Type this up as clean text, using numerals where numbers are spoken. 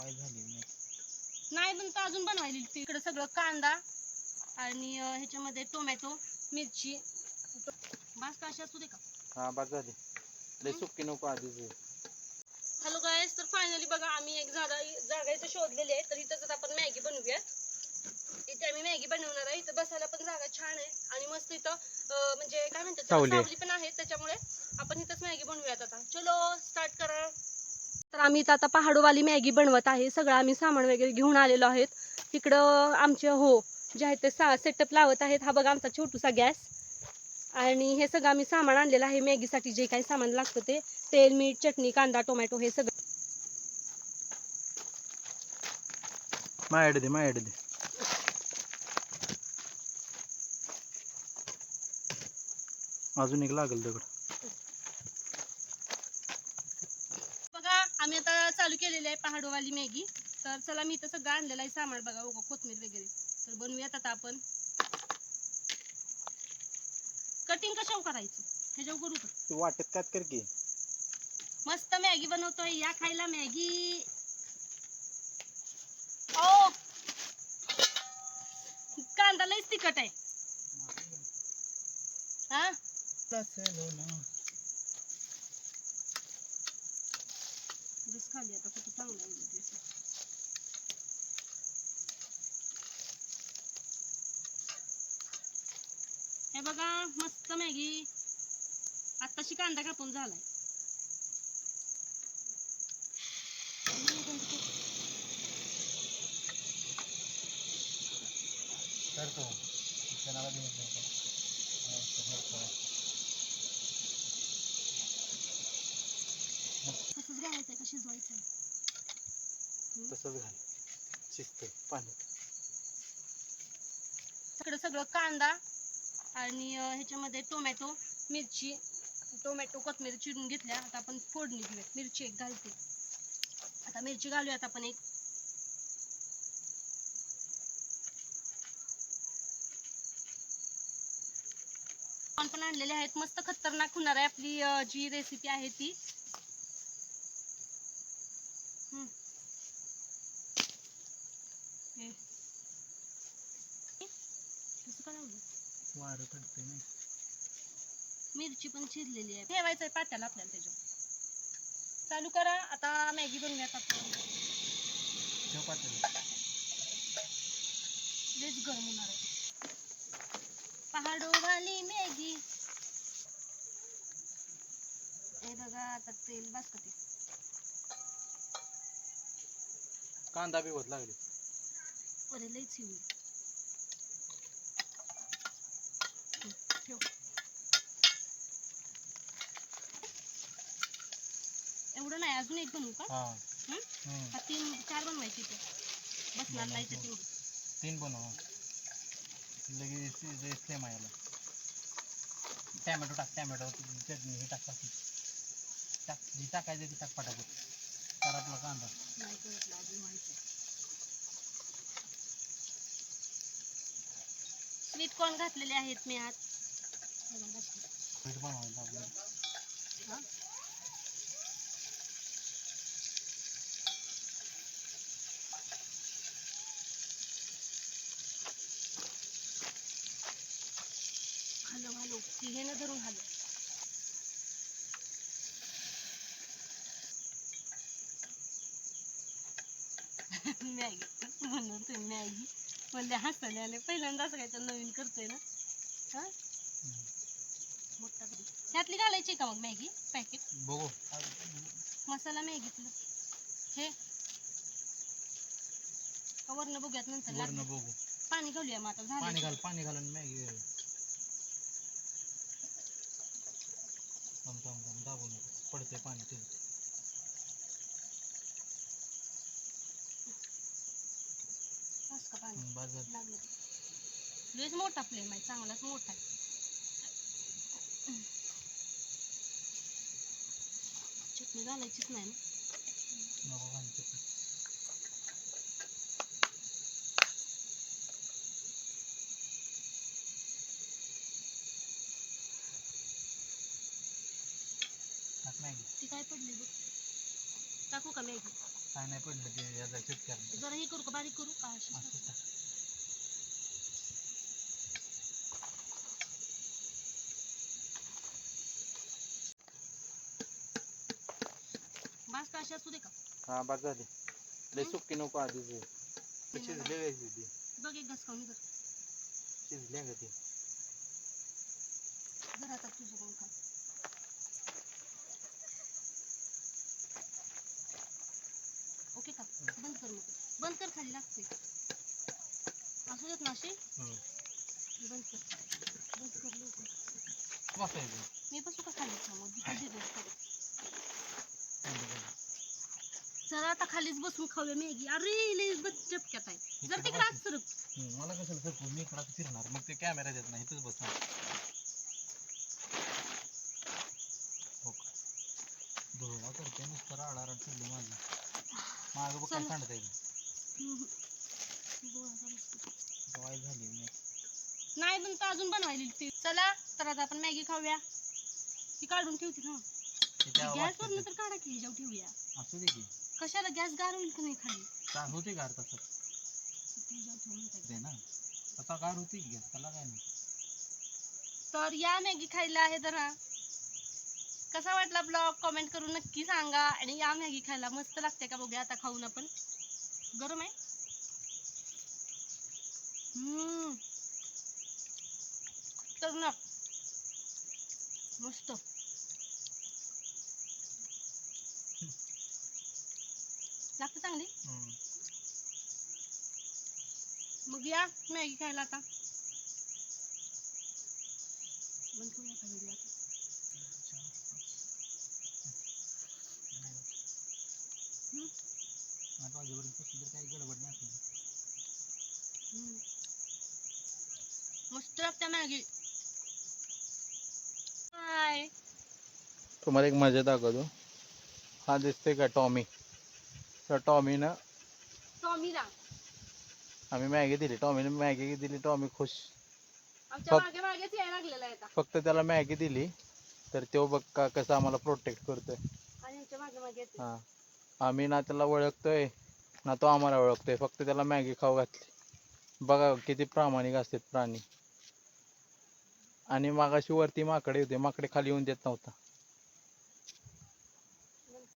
नाही पण अजून बनवायली. तिकडे सगळं कांदा आणि ह्याच्यामध्ये टोमॅटो, मिरची, बस का अशी असू दे का? हा बस झाली. लय सुक्की नको आधीच. हॅलो गाईस, तर फायनली बघा आम्ही एक जागा इथं शोधलेली आहे. तर इथंच आपण मॅगी बनवूयात. इथे आम्ही मॅगी बनवणार आहे. इथं बसायला पण जागा छान आहे आणि मस्त इथं म्हणजे काय म्हणतात सावली पण आहे. त्याच्यामुळे आपण इथंच मॅगी बनवूयात. आता चलो स्टार्ट करा. तर आम्ही इथं आता पहाडोवाली मॅगी बनवत आहे. सगळं आम्ही सामान वगैरे घेऊन आलेलो आहेत. तिकडं आमचे जे आहे ते सेटअप लावत आहेत. हा बघा आमचा छोटूसा गॅस. आणि हे सगळं आम्ही सामान आणलेलं आहे मॅगीसाठी. जे काही सामान लागतं ते तेल, मीठ, चटणी, कांदा, टोमॅटो हे सगळं. माझ्याकडे दे. अजून एक लागेल दगड. बघा आम्ही आता चालू केलेली आहे पहाडोवाली मॅगी. तर चला मी इथं सगळं आणलेलं आहे सामान. बघा कोथिंबीर वगैरे. तर बनवूयात आता आपण. कटिंग कशावर करायचं ह्याच्यावर करू का? तू वाटत कात कर की. मस्त मॅगी बनवतोय, या खायला मॅगी. ओ कांदा लयच तिखट आहे. हा बस खाली आता किती चांगलं आहे. हे बघा मस्त मॅगी. आत्ताशी कांदा कापून झालाय. तसंच घालायचंय का शिजवायचंय? तसंच घाल. शिजतंय पाणी. सगळं कांदा आणि ह्याच्यामध्ये टोमॅटो, मिरची, कोथिंबीर चिरून घेतल्या. आता आपण फोडणी देऊया. मिरची एक घालते. आता मिरची घालूयात आपण एक. पण आणलेले आहेत. मस्त खतरनाक होणार आहे आपली जी रेसिपी आहे ती. मिरची पण चिरलेली आहे. ठेवायचंय पाट्याला आपल्याला त्याच्यावर. चालू करा आता मॅगी बनवूयात आपण. लयच गरम होणार आहे. पहाडोवाली मॅगी. हे बघा आता तेल बस का ते. कांदा बी होत लागले. अरे लयच येऊ. ठेव. एवढं नाही अजून एक बनवू का? हा 3-4 बनवायची ते. बसणार नाही तर 3 बनव. लगेच सेम आहे. टॅमॅटो टाक. चटणी हे टाक. जी टाकायचं ती टाक पटापट. आपला कांदा नाही करतला अजून व्हायचं. स्वीट कॉर्न घातलेले आहेत मी आत. स्वीट बनवायचं आपल्याला. हॅलो तिघेने धरून हॅलो. मॅगी बनवतोय मॅगी. म्हणजे हसायला आले. पहिल्यांदा असं काय तर नवीन करतोय ना. हा मोठा ह्यातली घालायची का मग मॅगी पॅकेट? बघू मसाला मॅगीतलं हे वरनं बघूयात नंतर. वरनं बघू. पाणी घालूया मग आता. झालं पाणी घालून मॅगी दाबून पडते पाणी ते. बस का पाणी लागलं. लयच मोठा फ्लेम आहे. चांगलाच मोठा आहे. चटणी घालायचीच नाही ना. नको घालते. ती काय पडली बघ. टाकू का मॅगी? काय नाही पडलं ते याचा शेतकऱ्यांना. जरा हे करू का, बारीक करू का अशी? असं का? बास का अशी असू दे का? हा बस झाली. लय हं? सुक्की नको आधीच आहे. ते नाही, नाही, शिजले व्हायची ती. बघ एक घास खाऊन कर. शिजल्या का ती? घरात तुझं कोण खा. ओके का? बंद कर मग. बंद कर, खाली लागते. असू देत ना अशी. बंद कर. बंद कर लवकर. बसायचं. मी बसू का खाली मग? दे दे परत. चला आता खालीच बसून खाऊया मॅगी. अरे लय चपक्यात आहे. जर तिकडे आज सरक. मला कशाला सरकू? मी इकडं फिरणार मग ते कॅमेरा देत नाही इथंच बसणार. हो का? धुळा करते नुसतं राडाराड फिरलं माझं. मागं बघ काय चला. सांडत आहे. गोळा कर नुसतं. वाय झाली मी. नाही पण अजून बनवायली ती. चला तर आता आपण मॅगी खाऊया. ती काढून ठेवते ना. गॅस वरून तर काढा की, ह्याच्यावर ठेवूया. असू दे की. कशाला गॅस गार होईल की नाही खाली? काय होते गार तसं ह्याच्यावर ठेवून टाक. ते ना. तसा गार होते की गॅस त्याला काय नाही. तर या मॅगी खायला आहे जरा. कसा वाटला ब्लॉग कमेंट करून नक्की सांगा. आणि या मॅगी खायला मस्त लागते का बघूया आता खाऊन आपण. गरम आहे. तर ना मस्त लागते चांगली. मग या मॅगी खायला आता. बंद करूया का व्हिडिओ आता? आता वाजेपर्यंत जर काही गडबड नाही. मस्त लागते मॅगी. हाय. तुम्हाला एक मजा दाखवतो. हा दिसते का टॉमी? तर टॉमीनं टॉमीला आम्ही मॅगी दिली. टॉमीने मॅगी दिली. टॉमी खुश. आमच्या मागे मागेच यायला लागलेला आहे आता. फक्त त्याला मॅगी दिली तर तो बघ का कसं आम्हाला प्रोटेक्ट करतोय. आणि आमच्या मागे मागे येते. हां, आम्ही ना त्याला ओळखतोय ना तो आम्हाला ओळखतोय. फक्त त्याला मॅगी खाऊ घातली. बघा किती प्रामाणिक असतात प्राणी. आणि मागाशी वरती माकडे होते. माकडे खाली येऊन देत नव्हता.